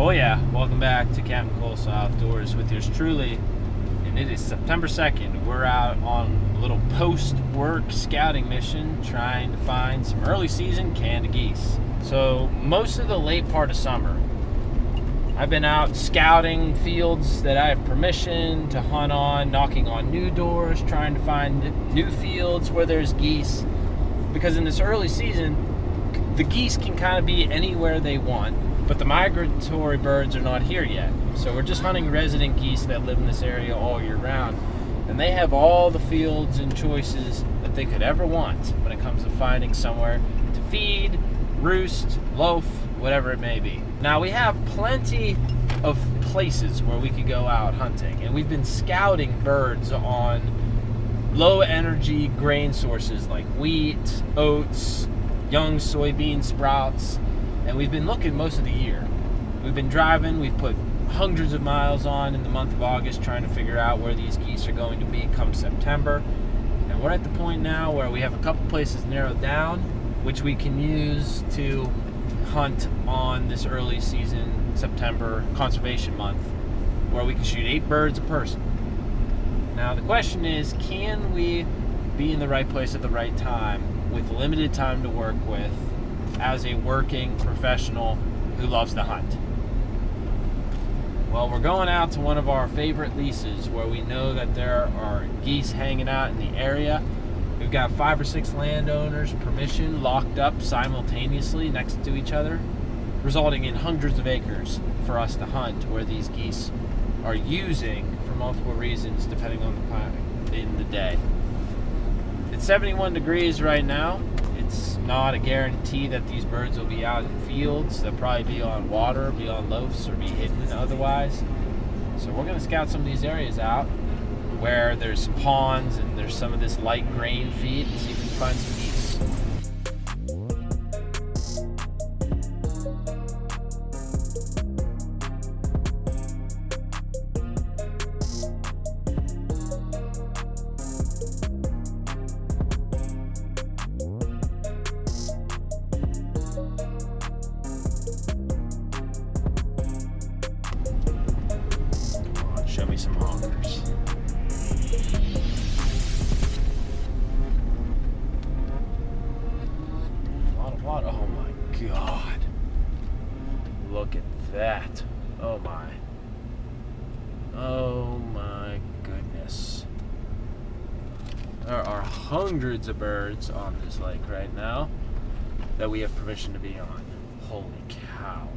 Oh yeah, welcome back to Captain Coleslaw Outdoors with yours truly. And it is September 2nd. We're out on a little post-work scouting mission trying to find some early season Canada geese. So most of the late part of summer, I've been out scouting fields that I have permission to hunt on, knocking on new doors, trying to find new fields where there's geese. Because in this early season, the geese can kind of be anywhere they want, but the migratory birds are not here yet. So we're just hunting resident geese that live in this area all year round. And they have all the fields and choices that they could ever want when it comes to finding somewhere to feed, roost, loaf, whatever it may be. Now we have plenty of places where we could go out hunting, and we've been scouting birds on low energy grain sources like wheat, oats, young soybean sprouts, and we've been looking most of the year. We've been driving, we've put hundreds of miles on in the month of August trying to figure out where these geese are going to be come September. And we're at the point now where we have a couple places narrowed down, which we can use to hunt on this early season September conservation month, where we can shoot 8 birds a person. Now the question is, can we be in the right place at the right time with limited time to work with as a working professional who loves to hunt? Well, we're going out to one of our favorite leases where we know that there are geese hanging out in the area. We've got 5 or 6 landowners permission locked up simultaneously next to each other, resulting in hundreds of acres for us to hunt where these geese are using for multiple reasons depending on the time in the day. It's 71 degrees right now. It's not a guarantee that these birds will be out in fields. They'll probably be on water, be on loafs, or be hidden otherwise. So we're going to scout some of these areas out where there's ponds and there's some of this light grain feed and see if we can find some geese. Show me some honkers. A lot of water. Oh my God. Look at that. Oh my. Oh my goodness. There are hundreds of birds on this lake right now that we have permission to be on. Holy cow.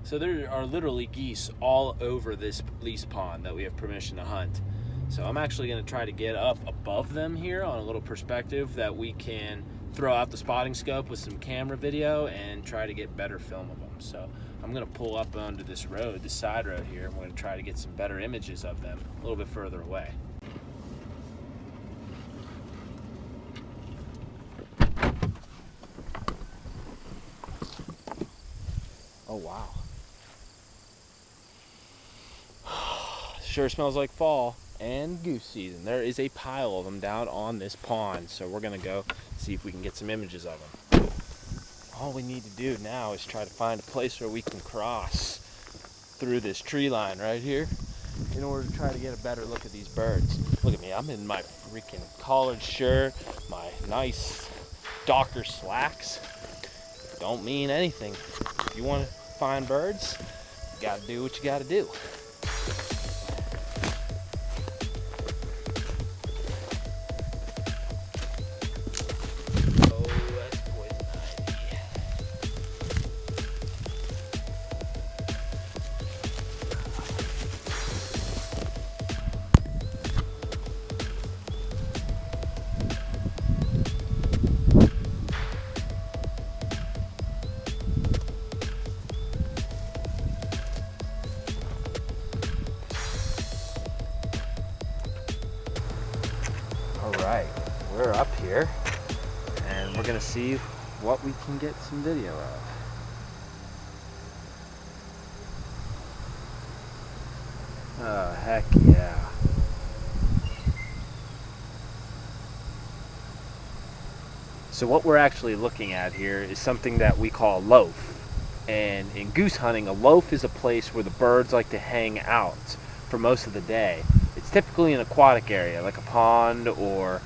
So there are literally geese all over this lease pond that we have permission to hunt. So I'm actually going to try to get up above them here on a little perspective that we can throw out the spotting scope with some camera video and try to get better film of them. So I'm going to pull up onto this road, this side road here, and we're going to try to get some better images of them a little bit further away. Oh wow. Sure smells like fall and goose season. There is a pile of them down on this pond, so we're gonna go see if we can get some images of them. All we need to do now is try to find a place where we can cross through this tree line right here in order to try to get a better look at these birds. Look at me, I'm in my freaking collared shirt, my nice Docker slacks. Don't mean anything. If you want to find birds, you gotta do what you gotta do. Alright, we're up here and we're gonna see what we can get some video of. Oh, heck yeah. So what we're actually looking at here is something that we call loaf. And in goose hunting, a loaf is a place where the birds like to hang out for most of the day. It's typically an aquatic area, like a pond or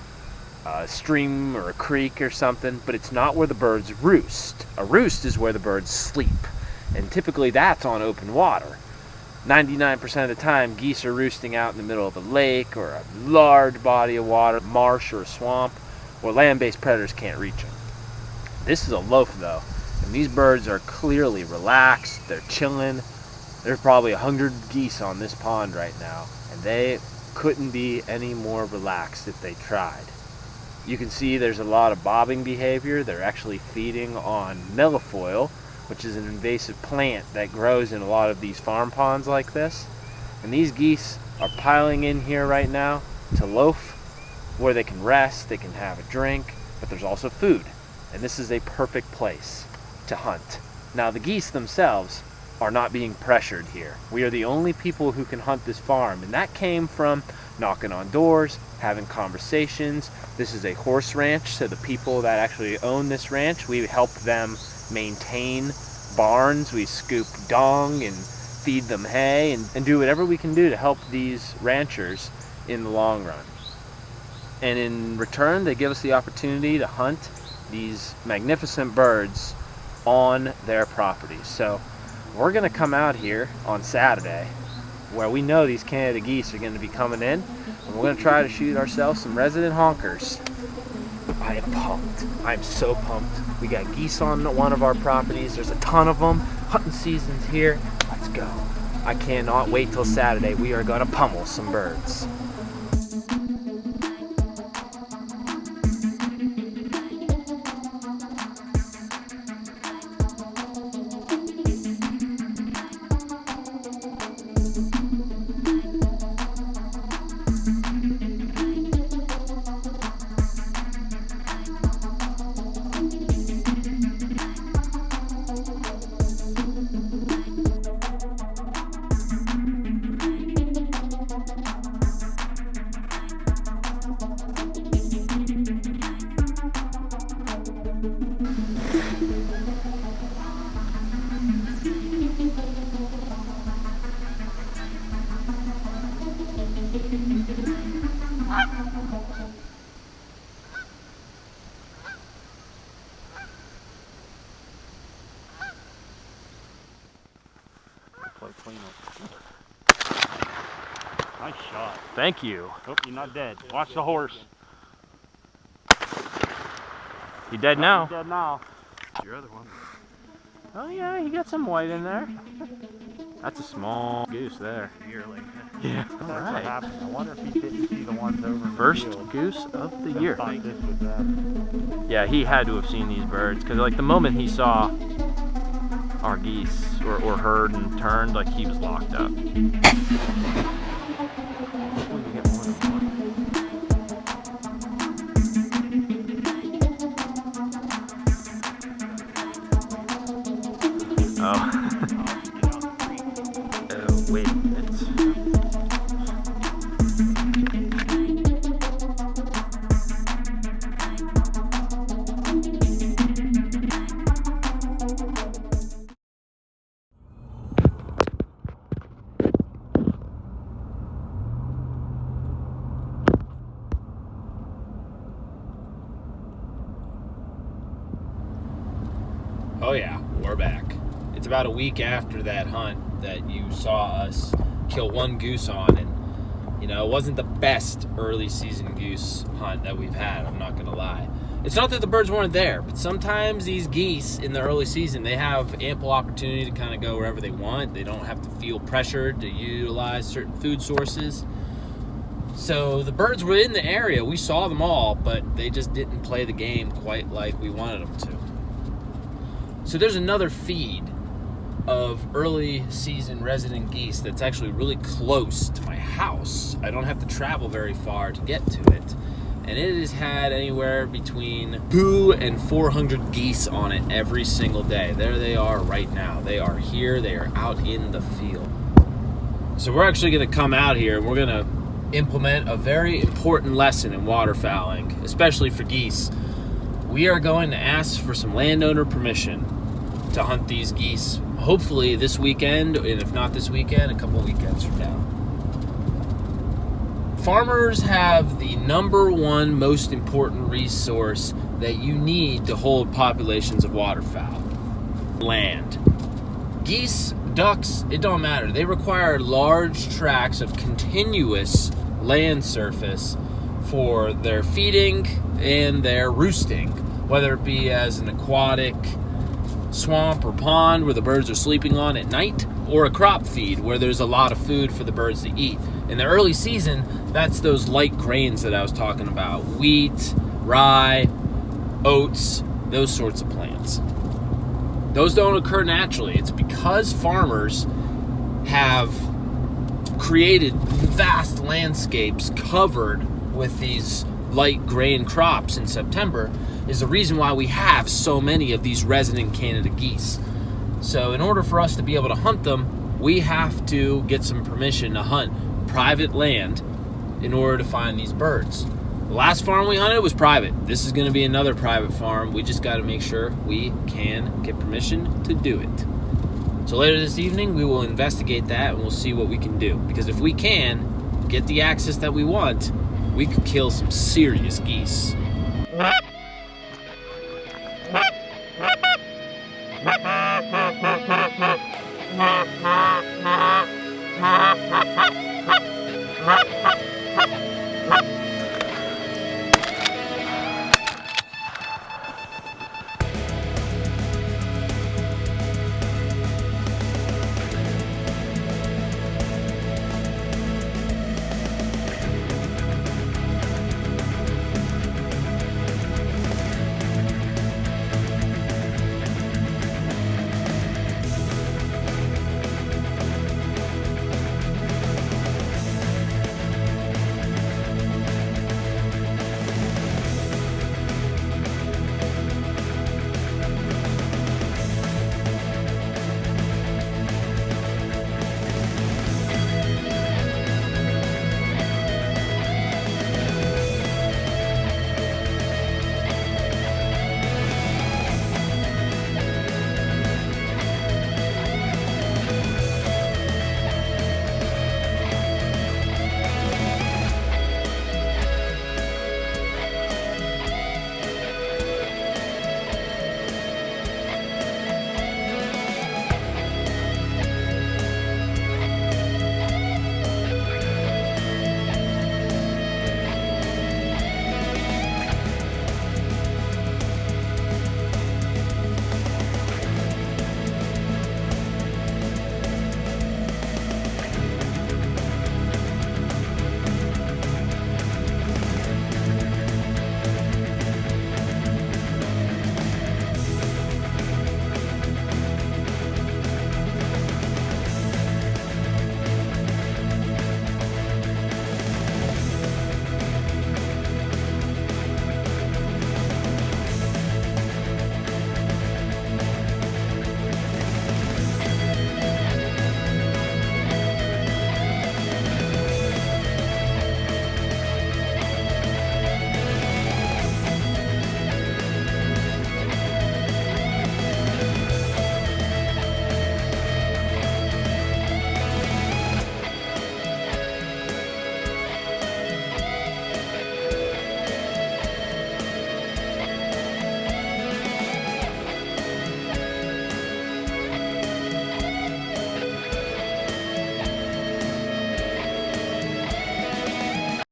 a stream or a creek or something, but it's not where the birds roost. A roost is where the birds sleep, and typically that's on open water. 99% of the time, geese are roosting out in the middle of a lake or a large body of water, marsh or a swamp, where land-based predators can't reach them. This is a loaf though, and these birds are clearly relaxed, they're chilling. There's probably 100 geese on this pond right now, and they couldn't be any more relaxed if they tried. You can see there's a lot of bobbing behavior. They're actually feeding on milfoil, which is an invasive plant that grows in a lot of these farm ponds like this. And these geese are piling in here right now to loaf, where they can rest, they can have a drink, but there's also food. And this is a perfect place to hunt. Now the geese themselves are not being pressured here. We are the only people who can hunt this farm, and that came from knocking on doors, having conversations. This is a horse ranch, so the people that actually own this ranch, we help them maintain barns. We scoop dung and feed them hay and do whatever we can do to help these ranchers in the long run. And in return, they give us the opportunity to hunt these magnificent birds on their property. So we're gonna come out here on Saturday, where we know these Canada geese are gonna be coming in, and we're gonna try to shoot ourselves some resident honkers. I am pumped. I'm so pumped. We got geese on one of our properties. There's a ton of them. Hunting season's here. Let's go. I cannot wait till Saturday. We are gonna pummel some birds. Nice shot. Thank you. Oh, you're not dead. Watch the horse. You dead now? He's dead now. Your other one. Oh yeah, you got some white in there. That's a small goose there. Yearling. Yeah. That's All what right. happened. I wonder if he didn't see the ones over in the First field. goose of the year. Thought this was that. Yeah, he had to have seen these birds, because like the moment he saw our geese or heard and turned, like he was locked up. Oh. Oh, wait a minute. Oh yeah, we're back. It's about a week after that hunt that you saw us kill one goose on, and you know, it wasn't the best early season goose hunt that we've had, I'm not gonna lie. It's not that the birds weren't there, but sometimes these geese in the early season, they have ample opportunity to kind of go wherever they want. They don't have to feel pressured to utilize certain food sources. So the birds were in the area, we saw them all, but they just didn't play the game quite like we wanted them to. So there's another feed of early season resident geese that's actually really close to my house. I don't have to travel very far to get to it. And it has had anywhere between 200 and 400 geese on it every single day. There they are right now. They are here, they are out in the field. So we're actually gonna come out here and we're gonna implement a very important lesson in waterfowling, especially for geese. We are going to ask for some landowner permission to hunt these geese, hopefully this weekend, and if not this weekend, a couple weekends from now. Farmers have the number one most important resource that you need to hold populations of waterfowl: land. Geese, ducks, it don't matter. They require large tracts of continuous land surface for their feeding and their roosting, whether it be as an aquatic swamp or pond where the birds are sleeping on at night, or a crop feed where there's a lot of food for the birds to eat. In the early season, that's those light grains that I was talking about: wheat, rye, oats, those sorts of plants. Those don't occur naturally. It's because farmers have created vast landscapes covered with these light grain crops in September is the reason why we have so many of these resident Canada geese. So in order for us to be able to hunt them, we have to get some permission to hunt private land in order to find these birds. The last farm we hunted was private. This is going to be another private farm. We just got to make sure we can get permission to do it. So later this evening, we will investigate that and we'll see what we can do. Because if we can get the access that we want, we could kill some serious geese.